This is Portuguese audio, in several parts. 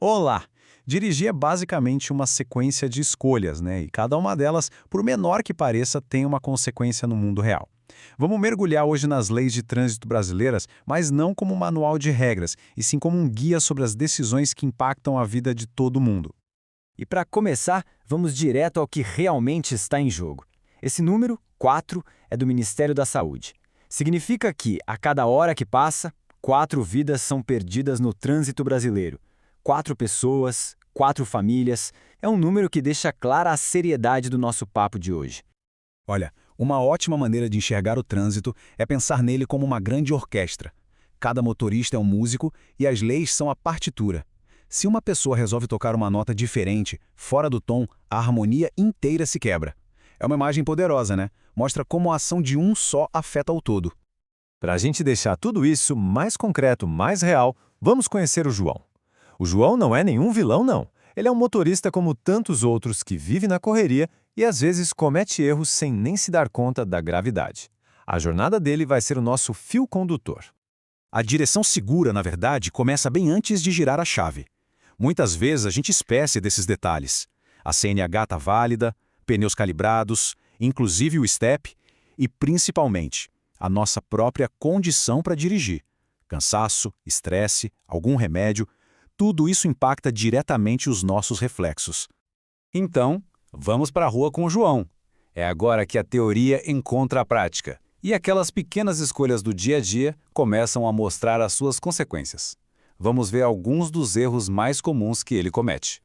Olá! Dirigir é basicamente uma sequência de escolhas, né? E cada uma delas, por menor que pareça, tem uma consequência no mundo real. Vamos mergulhar hoje nas leis de trânsito brasileiras, mas não como um manual de regras, e sim como um guia sobre as decisões que impactam a vida de todo mundo. E para começar, vamos direto ao que realmente está em jogo. Esse número, 4, é do Ministério da Saúde. Significa que, a cada hora que passa, 4 vidas são perdidas no trânsito brasileiro. 4 pessoas, 4 famílias, é um número que deixa clara a seriedade do nosso papo de hoje. Olha, uma ótima maneira de enxergar o trânsito é pensar nele como uma grande orquestra. Cada motorista é um músico e as leis são a partitura. Se uma pessoa resolve tocar uma nota diferente, fora do tom, a harmonia inteira se quebra. É uma imagem poderosa, né? Mostra como a ação de um só afeta o todo. Para a gente deixar tudo isso mais concreto, mais real, vamos conhecer o João. O João não é nenhum vilão, não. Ele é um motorista como tantos outros que vive na correria e às vezes comete erros sem nem se dar conta da gravidade. A jornada dele vai ser o nosso fio condutor. A direção segura, na verdade, começa bem antes de girar a chave. Muitas vezes a gente esquece desses detalhes. A CNH está válida, pneus calibrados, inclusive o step e, principalmente, a nossa própria condição para dirigir. Cansaço, estresse, algum remédio, tudo isso impacta diretamente os nossos reflexos. Então, vamos para a rua com o João. É agora que a teoria encontra a prática. E aquelas pequenas escolhas do dia a dia começam a mostrar as suas consequências. Vamos ver alguns dos erros mais comuns que ele comete.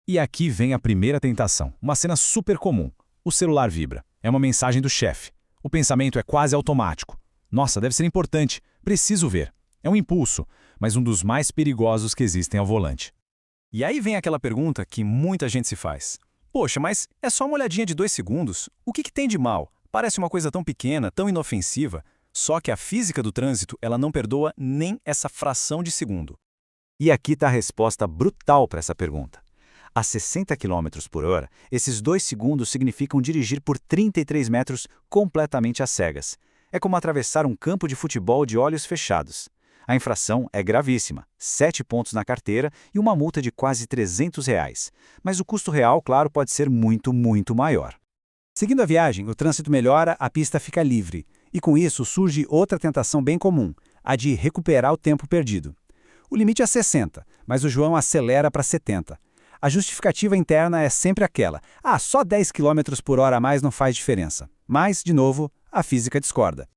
E aqui vem a primeira tentação, uma cena super comum. O celular vibra. É uma mensagem do chefe. O pensamento é quase automático. Nossa, deve ser importante. Preciso ver. É um impulso, mas um dos mais perigosos que existem ao volante. E aí vem aquela pergunta que muita gente se faz. Poxa, mas é só uma olhadinha de 2 segundos? O que tem de mal? Parece uma coisa tão pequena, tão inofensiva. Só que a física do trânsito, ela não perdoa nem essa fração de segundo. E aqui está a resposta brutal para essa pergunta. A 60 km por hora, esses 2 segundos significam dirigir por 33 metros completamente às cegas. É como atravessar um campo de futebol de olhos fechados. A infração é gravíssima, 7 pontos na carteira e uma multa de quase R$ 300. Mas o custo real, claro, pode ser muito, muito maior. Seguindo a viagem, o trânsito melhora, a pista fica livre. E com isso surge outra tentação bem comum, a de recuperar o tempo perdido. O limite é 60, mas o João acelera para 70. A justificativa interna é sempre aquela: só 10 km por hora a mais não faz diferença. Mas, de novo, a física discorda.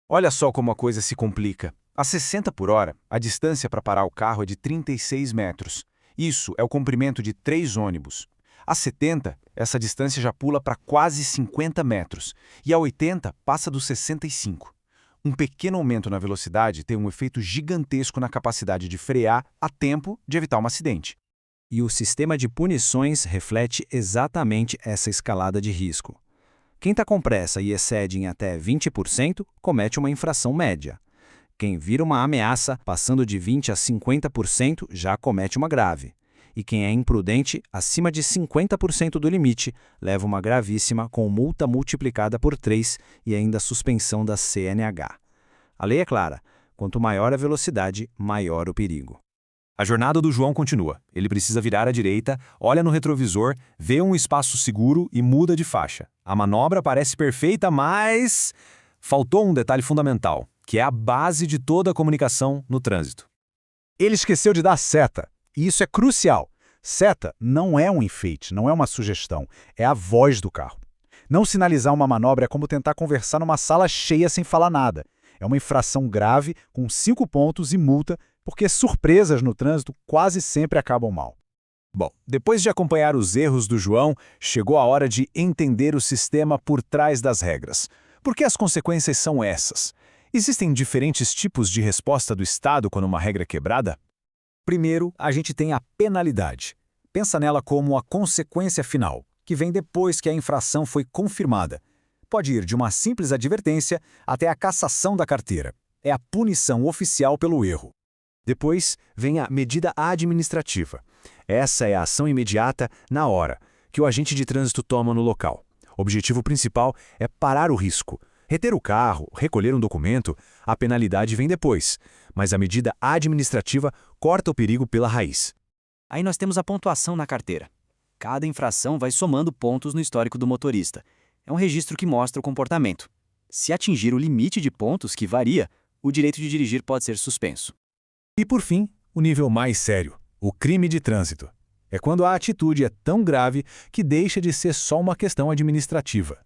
Olha só como a coisa se complica. A 60 por hora, a distância para parar o carro é de 36 metros. Isso é o comprimento de 3 ônibus. A 70, essa distância já pula para quase 50 metros. E a 80 passa dos 65. Um pequeno aumento na velocidade tem um efeito gigantesco na capacidade de frear a tempo de evitar um acidente. E o sistema de punições reflete exatamente essa escalada de risco. Quem está com pressa e excede em até 20% comete uma infração média. Quem vira uma ameaça, passando de 20% a 50%, já comete uma grave. E quem é imprudente, acima de 50% do limite, leva uma gravíssima com multa multiplicada por 3 e ainda suspensão da CNH. A lei é clara: quanto maior a velocidade, maior o perigo. A jornada do João continua. Ele precisa virar à direita, olha no retrovisor, vê um espaço seguro e muda de faixa. A manobra parece perfeita, mas faltou um detalhe fundamental, que é a base de toda a comunicação no trânsito. Ele esqueceu de dar seta, e isso é crucial. Seta não é um enfeite, não é uma sugestão, é a voz do carro. Não sinalizar uma manobra é como tentar conversar numa sala cheia sem falar nada. É uma infração grave, com 5 pontos e multa, porque surpresas no trânsito quase sempre acabam mal. Bom, depois de acompanhar os erros do João, chegou a hora de entender o sistema por trás das regras. Por que as consequências são essas? Existem diferentes tipos de resposta do Estado quando uma regra é quebrada? Primeiro, a gente tem a penalidade. Pensa nela como a consequência final, que vem depois que a infração foi confirmada. Pode ir de uma simples advertência até a cassação da carteira. É a punição oficial pelo erro. Depois vem a medida administrativa. Essa é a ação imediata, na hora, que o agente de trânsito toma no local. O objetivo principal é parar o risco. Reter o carro, recolher um documento, a penalidade vem depois, mas a medida administrativa corta o perigo pela raiz. Aí nós temos a pontuação na carteira. Cada infração vai somando pontos no histórico do motorista. É um registro que mostra o comportamento. Se atingir o limite de pontos, que varia, o direito de dirigir pode ser suspenso. E por fim, o nível mais sério, o crime de trânsito. É quando a atitude é tão grave que deixa de ser só uma questão administrativa.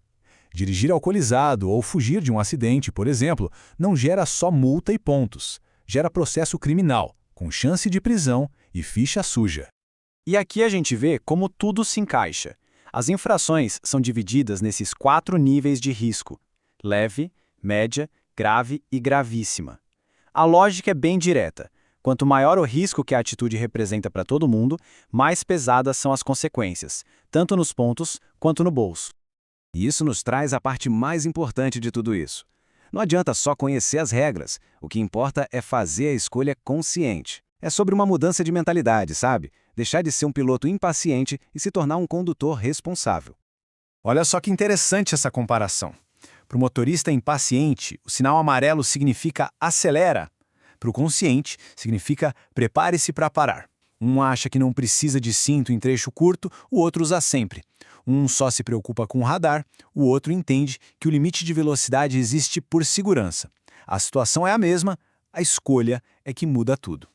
Dirigir alcoolizado ou fugir de um acidente, por exemplo, não gera só multa e pontos. Gera processo criminal, com chance de prisão e ficha suja. E aqui a gente vê como tudo se encaixa. As infrações são divididas nesses 4 níveis de risco: leve, média, grave e gravíssima. A lógica é bem direta. Quanto maior o risco que a atitude representa para todo mundo, mais pesadas são as consequências, tanto nos pontos quanto no bolso. E isso nos traz a parte mais importante de tudo isso. Não adianta só conhecer as regras, o que importa é fazer a escolha consciente. É sobre uma mudança de mentalidade, sabe? Deixar de ser um piloto impaciente e se tornar um condutor responsável. Olha só que interessante essa comparação. Para o motorista impaciente, o sinal amarelo significa acelera. Para o consciente, significa prepare-se para parar. Um acha que não precisa de cinto em trecho curto, o outro usa sempre. Um só se preocupa com o radar, o outro entende que o limite de velocidade existe por segurança. A situação é a mesma, a escolha é que muda tudo.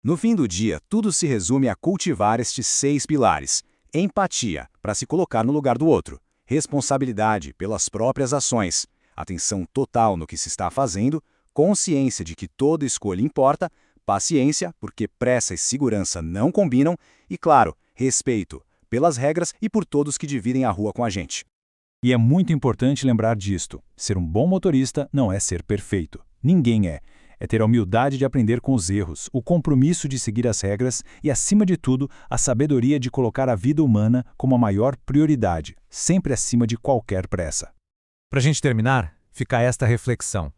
No fim do dia, tudo se resume a cultivar estes 6 pilares. Empatia, para se colocar no lugar do outro. Responsabilidade pelas próprias ações. Atenção total no que se está fazendo. Consciência de que toda escolha importa. Paciência, porque pressa e segurança não combinam. E, claro, respeito pelas regras e por todos que dividem a rua com a gente. E é muito importante lembrar disto. Ser um bom motorista não é ser perfeito. Ninguém é. É ter a humildade de aprender com os erros, o compromisso de seguir as regras e, acima de tudo, a sabedoria de colocar a vida humana como a maior prioridade, sempre acima de qualquer pressa. Para a gente terminar, fica esta reflexão.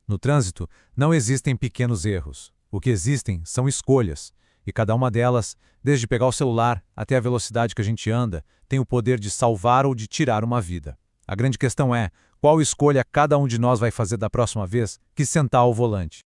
No trânsito, não existem pequenos erros. O que existem são escolhas. E cada uma delas, desde pegar o celular até a velocidade que a gente anda, tem o poder de salvar ou de tirar uma vida. A grande questão é, qual escolha cada um de nós vai fazer da próxima vez que sentar ao volante?